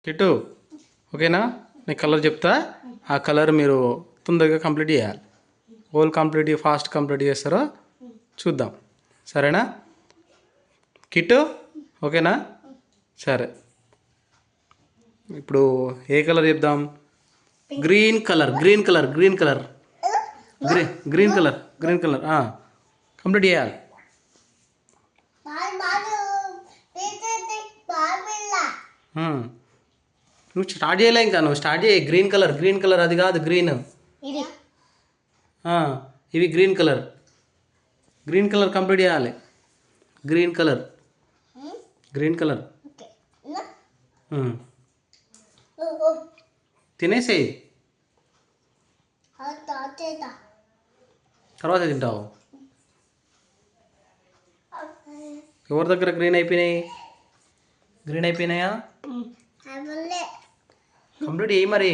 Kit ఓకేనా? నేను colour చెప్తా, ఆ కలర్ మీరు తొందరగా కంప్లీట్ చేయాలి. హోల్ కంప్లీట్ ఫాస్ట్ కంప్లీట్ చేస్తారో చూద్దాం, సరేనా కిట్టు? ఓకేనా? సరే, ఇప్పుడు ఏ కలర్ చెప్దాం? Green colour, green colour, green colour, green colour, green colour complete చేయాలి. నువ్వు స్టార్ట్ చేయలే, ఇంకా నువ్వు స్టార్ట్ చేయి. గ్రీన్ కలర్, గ్రీన్ కలర్, అది కాదు గ్రీన్, ఇవి green colour, green colour complete చేయాలి. గ్రీన్ కలర్, గ్రీన్ కలర్ తినేసేయి, తర్వాత తింటావు. ఎవరి దగ్గర గ్రీన్ అయిపోయినాయి? గ్రీన్ అయిపోయినాయా? కంప్లీట్ చేయి మరి.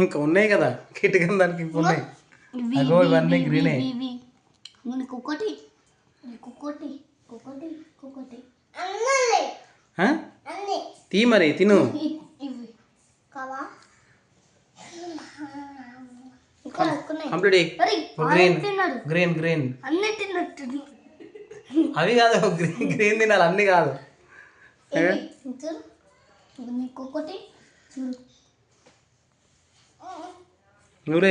ఇంకా ఉన్నాయి కదా కిటికీ దానికి, ఇంకా ఉన్నాయి. అగో ఇవన్నీ గ్రీనే. తీ మరి తిను. కంప్లీట్ గ్రీన్, గ్రీన్, గ్రీన్ అవి కాదు, గ్రీన్ గ్రీన్ తినాలి, అన్నీ కాదు.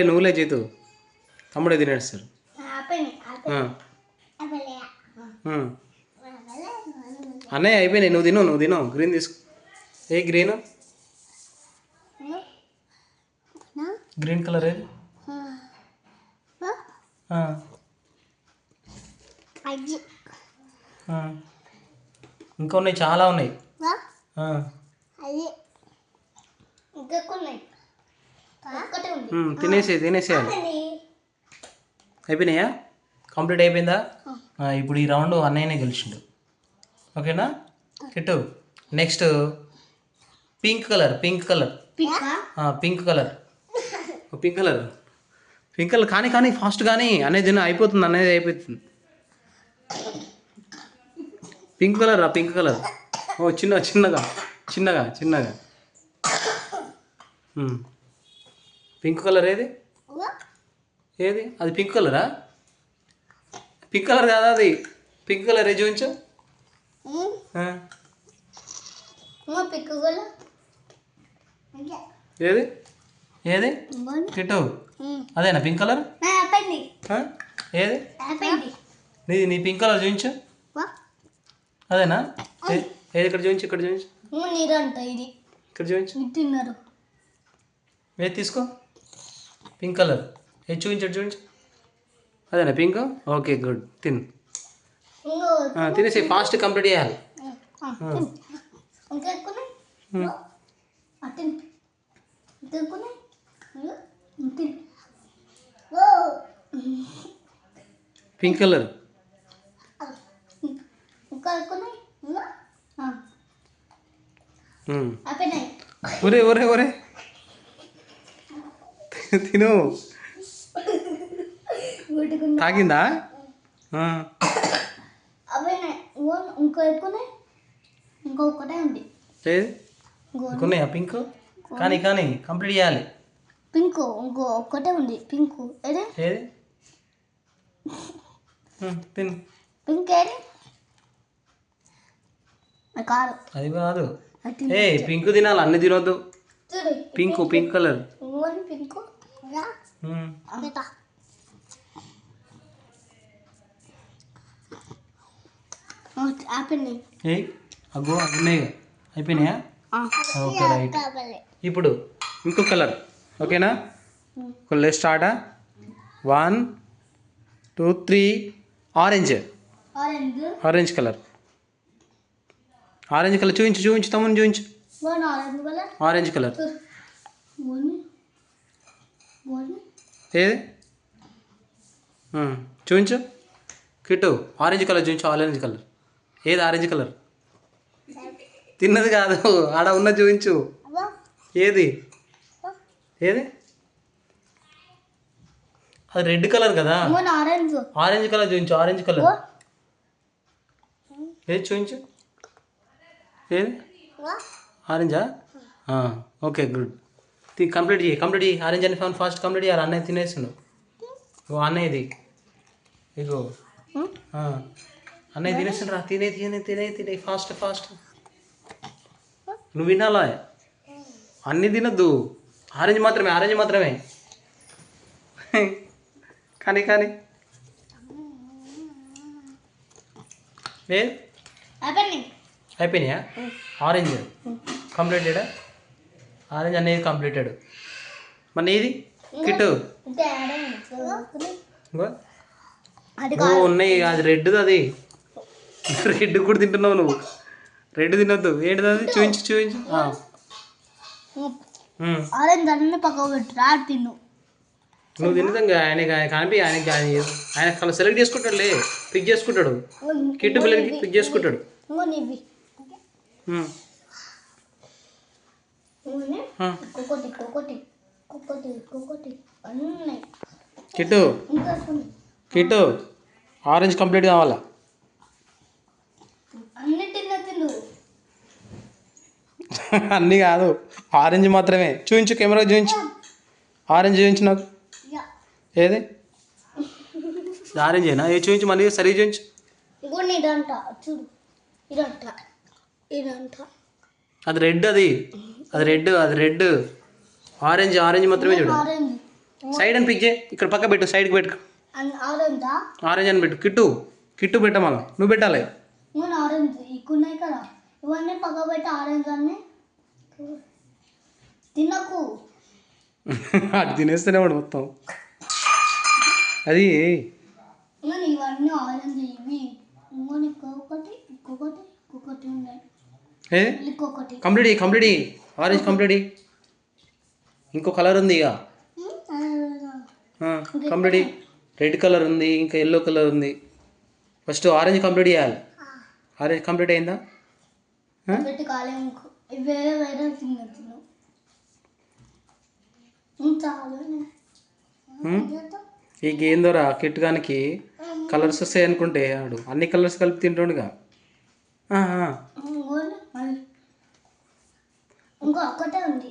నువ్వులే చేతు, తమ్ముడే తినేస్తారు. అన్నయ్య అయిపోయినాయి, నువ్వు తిను, నువ్వు తిను. గ్రీన్ తీసుకో. ఏ గ్రీన్? గ్రీన్ కలర్ ఏది? ఇంకా ఉన్నాయి, చాలా ఉన్నాయి. తినేసేయాలి. అయిపోయినాయా? కంప్లీట్ అయిపోయిందా? ఇప్పుడు ఈ రౌండ్ అన్నయ్యనే గెలిచిండు, ఓకేనా Kittu? Next pink colour, pink colour, pink colour, pink colour, pink colour. కానీ ఫాస్ట్ కానీ అనేది అయిపోతుంది, అనేది అయిపోతుంది. Pink colour, pink colour. చిన్నగా చిన్నగా చిన్నగా. పింక్ కలర్ ఏది? ఏది అది? పింక్ కలరా? పింక్ కలర్ కాదా అది? పింక్ కలర్ ఏ చూపించు. ఏది ఏది కిట్టు? అదేనా పింక్ కలర్? ఏది నీ పింక్ కలర్ చూపించు. అదేనా? ఏది? ఇక్కడ చూపించు, ఇక్కడ చూపించు, ఇక్కడ చూపించు. ఏది తీసుకో? పింక్ కలర్ ఏది? చూపించు. అదేనా పింక్? ఓకే గుడ్, తిను. తినేసి ఫాస్ట్ కంప్లీట్ చేయాలి. పింక్ కలర్ ఒరే తిను. తాగిందా? ఇంకొకటే ఉంది. ఉన్నాయా పింక్? కానీ కంప్లీట్ చేయాలి. పింక్ ఒక్కటే ఉంది. పింక్ ఏది? తిను. పింక్ ఏది? కాదు, అది కాదు. పింక్ తినాలి, అన్ని తినొద్దు. Pink, pink colour. పింక్ అగో ఉన్నాయి, అయిపోయినాయా? Okay right. ఇప్పుడు ఇంకో కలర్, ఓకేనా? Let's start. 1 2 3. Orange colour, orange colour చూపించు తమ్ముని, చూపించు. ఆరెంజ్ కలర్ ఏది? చూపించు కిట్టు. ఆరెంజ్ కలర్ చూపించు, ఆరెంజ్ కలర్ ఏది? ఆరెంజ్ కలర్ తిన్నది కాదు, ఆడ ఉన్న చూపించు. ఏది? అది రెడ్ కలర్ కదా. ఆరెంజ్. ఆరెంజ్ కలర్ చూపించు, ఆరెంజ్ కలర్ ఏది చూపించు, ఏది ఆరెంజా? Okay good. కంప్లీట్ చేయి, కంప్లీట్ చేయి. ఆరెంజ్ అని ఫాస్ట్ కంప్లీట్ చేయాలి. అన్నయ్య తినేస్తుండు. ఇగో అన్నయ్యది, ఇగో అన్నయ్య తినేస్తుండ్రా. తినే తినే తినే తినే ఫాస్ట్ ఫాస్ట్. నువ్వు వినాలా? అన్నీ తినద్దు, ఆరెంజ్ మాత్రమే, ఆరెంజ్ మాత్రమే. కానీ కానీ ఏ అయిపోయినాయా? ఆరెంజ్ కంప్లీటెడా? ఆరెంజ్ అనేది కంప్లీటెడ్. మరి నీది కిట్టు ఉన్నాయి. అది రెడ్, అది రెడ్ కూడా తింటున్నావు నువ్వు. రెడ్ తినొద్దు. ఏంటిది అది? చూపించు చూపించు. ఆరెంజ్ అన్నీ పక్కకు పెట్టు, తిను. నువ్వు తినదంగా ఆయన కనిపి ఆయనకి ఆయన సెలెక్ట్ చేసుకుంటాడులే, పిక్ చేసుకుంటాడు. కిట్టు పిల్లలకి పిక్ చేసుకుంటాడు. కిట్టు కిట్టు ఆరెంజ్ కంప్లీట్ కావాలా? అన్నీ కాదు, ఆరెంజ్ మాత్రమే. చూపించు, కెమెరా చూపించు. ఆరెంజ్ చూపించు నాకు. ఏది ఆరెంజేనా? ఏ చూపించు, మళ్ళీ సరిగ్గా చూపించు. అది రెడ్, అది రెడ్, అది రెడ్. ఆరెంజ్, ఆరెంజ్ మాత్రమే చూడు. సైడ్ అని పిక్ చేయి, ఇక్కడ పక్క పెట్టు, సైడ్కి పెట్టు. ఆరెంజ్ అని పెట్టు. కిట్టు కిట్టు పెట్టమలా, నువ్వు పెట్టాలి. ఆరెంజ్ ఉన్నాయి కదా, ఇవన్నీ పక్క పెట్టి ఆరెంజ్ అన్ని తినకు. అది తినేస్తేనే వాడు మొత్తం. అది ఇవన్నీ ఆరెంజ్, ఇవి ఇంకొకటి ఇంకొకటి ఇంకొకటి ఉన్నాయి. ఇంకొకటి కంప్లీట్ కంప్లీట్ ఆరెంజ్ కంప్లీట్. ఇంకో కలర్ ఉంది ఇక కంప్లీట్. రెడ్ కలర్ ఉంది, ఇంకా ఎల్లో కలర్ ఉంది. ఫస్ట్ ఆరెంజ్ కంప్లీట్ చేయాలి. ఆరెంజ్ కంప్లీట్ అయిందా? వేరే వేరే తినచ్చు. ఈ గేమ్ ద్వారా కిట్టుగానికి కలర్స్ వస్తాయి అనుకుంటే ఆడు అన్ని కలర్స్ కలిపి తింటుండగా.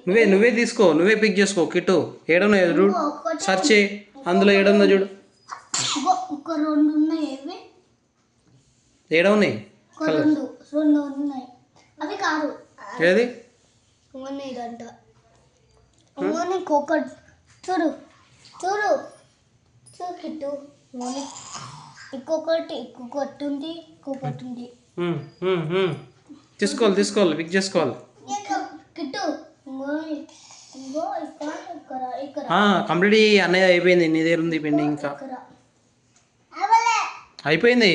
నువ్వే నువ్వే తీసుకో, నువ్వే పిక్ చేసుకో. కిట్టు ఏడున్నాయి చూడు, సర్చ్ చేయి, అందులో ఏడుందో చూడు. ఏడున్నాయి ఏది? చూడు చూడు చూడు కిట్టు, ఇంకొకటి ఇంకొకటి ఉంది, ఇంకొకటి ఉంది. తీసుకోవాలి తీసుకోవాలి, పిక్ చేసుకోవాలి. కిట్టు కంప్లీట్ అన్నయ్య అయిపోయింది. నీ దగ్గర ఉంది పెండింగ్ ఇంకా. అయిపోయింది,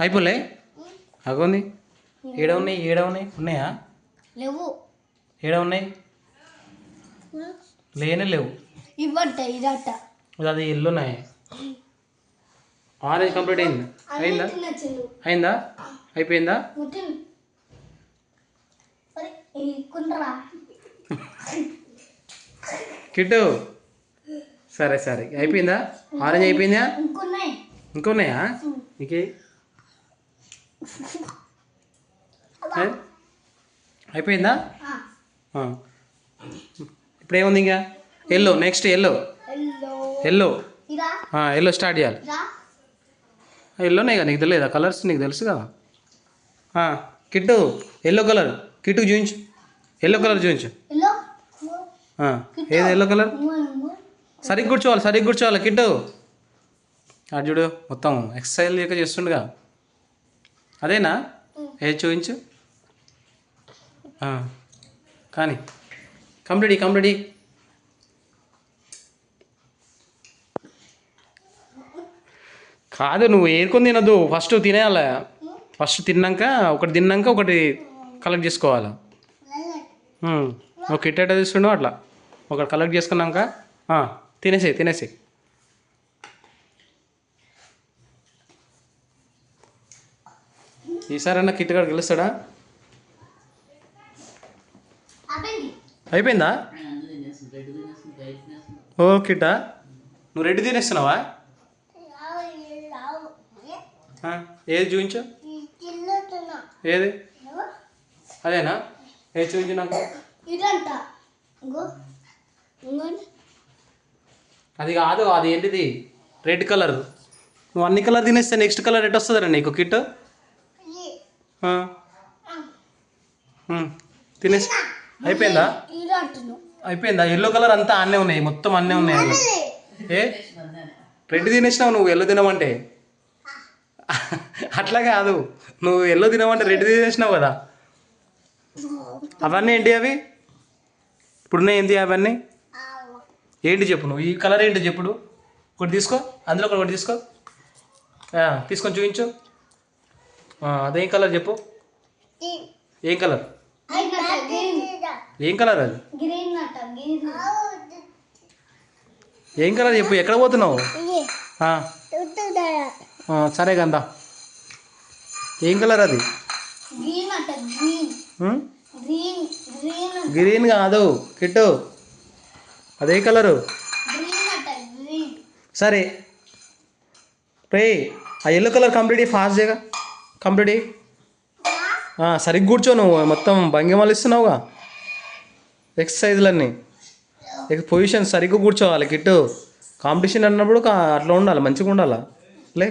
అయిపోలే. అగోంది. ఏడ ఉన్నాయి, ఏడ ఉన్నాయి? ఉన్నాయా? లేవు. ఏడ ఉన్నాయి? లేనే లేవు. ఇవ్వట ఇదట. అది ఎల్లున్నాయి. ఆరెంజ్ కంప్లీట్ అయింది. అయిందా? అయిందా? అయిపోయిందా? కిట్టు సరే సరే, అయిపోయిందా? ఆరెంజ్ అయిపోయిందా? ఇంకొన్నాయా నీకే? అయిపోయిందా? ఇప్పుడు ఏముంది ఇంకా? Yellow. Next yellow. Yellow yellow start చేయాలి. ఎల్లోనే కదా, నీకు తెలియదా కలర్స్? నీకు తెలుసు కదా. కిట్టు ఎల్లో కలర్, కిట్టు చూపించు. ఎల్లో కలర్ చూపించు. ఏది ఎల్లో కలర్? సరిగ్గా కూర్చోవాలి, సరిగ్గా కూర్చోవాలి కిట్టు. అది చూడు, మొత్తం ఎక్సర్సైజ్ లేక చేస్తుండగా. అదేనా? ఏది చూపించు. కానీ కంప్లీట్ కంప్లీట్. కాదు, నువ్వు ఏరుకొని తినద్దు, ఫస్ట్ తినేయాలి. ఫస్ట్ తిన్నాక ఒకటి కలెక్ట్ చేసుకోవాలి. ఒక కిట్ ఎట్లా తీసుకుండో అట్లా ఒకటి కలెక్ట్ చేసుకున్నాక తినేసి. ఈసారైనా కిట్ గారు గెలుస్తాడా? అయిపోయిందా? ఓ కిట్టా నువ్వు రెడ్ తినేస్తున్నావా? ఏది చూపించు, ఏది అదేనా? ఏది చూపించు నాకు. అది కాదు, అది ఏంటిది రెడ్ కలర్. నువ్వు అన్ని కలర్ తినేస్తే నెక్స్ట్ కలర్ ఎట్ వస్తుందా నీకు కిట్? తినేసి అయిపోయిందా? అయిపోయిందా? ఎల్లో కలర్ అంతా అన్నీ ఉన్నాయి, మొత్తం అన్నీ ఉన్నాయి. ఏ రెడ్ తినేసినావు నువ్వు ఎల్లో తినమంటే? అట్లా కాదు, నువ్వు ఎల్లో తినమంటే రెడ్ తినేసినావు కదా. అవన్నీ ఏంటి అవి? ఇప్పుడున్నాయి ఏంటి అవన్నీ? ఏంటి చెప్పు నువ్వు. ఈ కలర్ ఏంటి చెప్పుడు. ఒకటి తీసుకో, అందులో ఒకటి తీసుకో, తీసుకొని చూపించు. అదేం కలర్ చెప్పు. ఏం కలర్? ఏం కలర్ అది? ఏం కలర్ చెప్పు. ఎక్కడ పోతున్నావు? సరే కందా. ఏం కలర్ అది? గ్రీన్ కాదు కిట్టు, అదే కలరు. సరే రే, ఆ ఎల్లో కలర్ కంప్లీట్ ఫాస్ట్ చేయగా. కంప్లీట్ సరిగ్గా కూర్చో. నువ్వు మొత్తం భంగిమలు ఇస్తున్నావుగా, ఎక్సర్సైజ్లన్నీ. పొజిషన్ సరిగ్గా కూర్చోవాలి కిట్టు. కాంపిటీషన్ అన్నప్పుడు అట్లా ఉండాలి, మంచిగా ఉండాలా. లే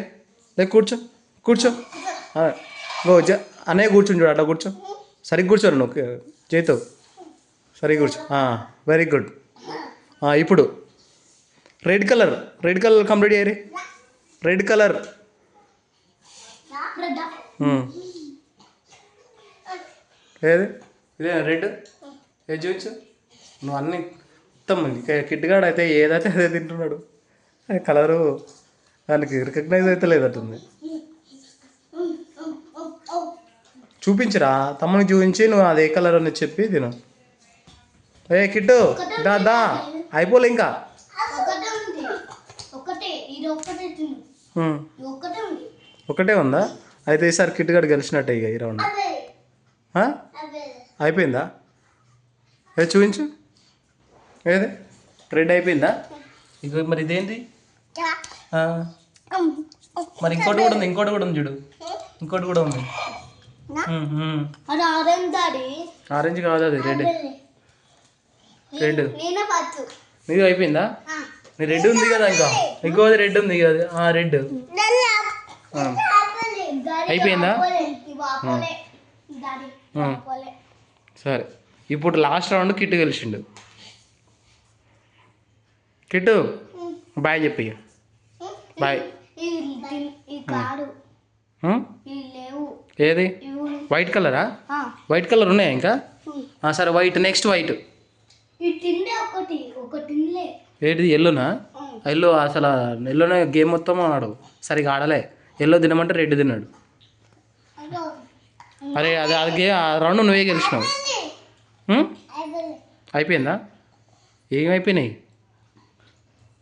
లే కూర్చో, కూర్చో. గో అన్నయ్య కూర్చుని చూడు, అట్లా కూర్చో. సరిగ్గా కూర్చోరు నువ్వు చేతో, సరిగ్గా కూర్చో. Very good. ఇప్పుడు రెడ్ కలర్ కంప్లీట్ చేయరి. రెడ్ కలర్ ఏది? ఇదే రెడ్. ఏది చూపించు. నువ్వు అన్నీ మొత్తం కిట్గాడు అయితే ఏదైతే అదే తింటున్నాడు. కలరు దానికి రికగ్నైజ్ అయితే లేదట్టుంది. చూపించరా తమ్మునికి చూపించి, నువ్వు అదే కలర్ అని చెప్పి తిను. ఏ కిట్టు దా అయిపోలే ఇంకా. ఒకటే ఉందా? అయితే ఈసారి కిట్గాడు గెలిచినట్టే ఇక ఈ రౌండ్. అయిపోయిందా? ఏది చూపించు. ఏది? రెడ్ అయిపోయిందా? ఇక మరి ఇదేంటి? మరి ఇంకోటి కూడా ఉంది చూడు. ఇంకోటి కూడా ఉంది. ఆరెంజ్ కాదు, అది రెడ్. రెడ్ నీది అయిపోయిందా? నీ రెడ్ ఉంది కదా, ఇంకోది రెడ్ ఉంది కదా. రెడ్ అయిపోయిందా? సరే, ఇప్పుడు లాస్ట్ రౌండ్ కిట్టు గెలిచిండు. కిట్టు బాయ్ చెప్పి. బాయ్. ఏది? వైట్ కలరా? వైట్ కలర్ ఉన్నాయా ఇంకా? సరే వైట్. Next white. ఏంటిది? ఎల్లోనా? ఎల్లో అసలు ఎల్లోనే గేమ్ మొత్తం ఆడు సరిగా ఆడలే. ఎల్లో తినమంటే రెడ్ తిన్నాడు. అరే అది ఆ రౌండ్ నువ్వే గెలిచినావు. అయిపోయిందా? ఏమైపోయినాయి?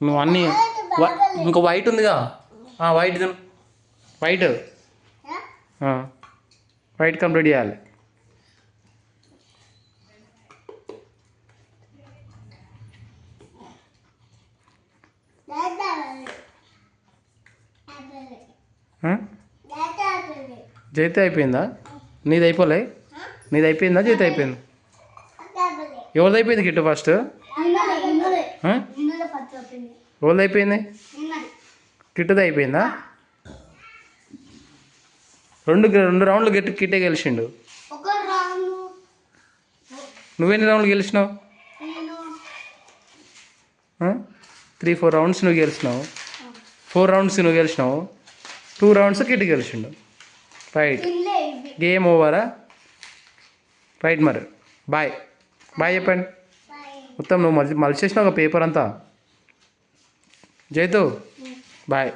నువ్వు అన్నీ ఇంకో వైట్ ఉందిగా, వైట్ తిను. వైట్ కంప్లీట్ చేయాలి. జైతే అయిపోయిందా? నీది అయిపోలే? నీది అయిపోయిందా? జైతే అయిపోయింది. ఎవరిది అయిపోయింది కిట్టు ఫస్ట్? ఎవరిది అయిపోయింది? కిట్టుది అయిపోయిందా? రెండు రౌండ్లు కిట్టే గెలిచిండు. నువ్వెన్ని రౌండ్లు గెలిచినావు? 3-4 రౌండ్స్ నువ్వు గెలిచినావు. 4 రౌండ్స్ నువ్వు గెలిచినావు. 2 రౌండ్స్ కిట్టు గెలిచిండు. రైట్. గేమ్ ఓవరా? రైట్. మరి బాయ్ చెప్పండి. మొత్తం నువ్వు మలిచేసినావు ఒక పేపర్ అంతా. జైతు బాయ్.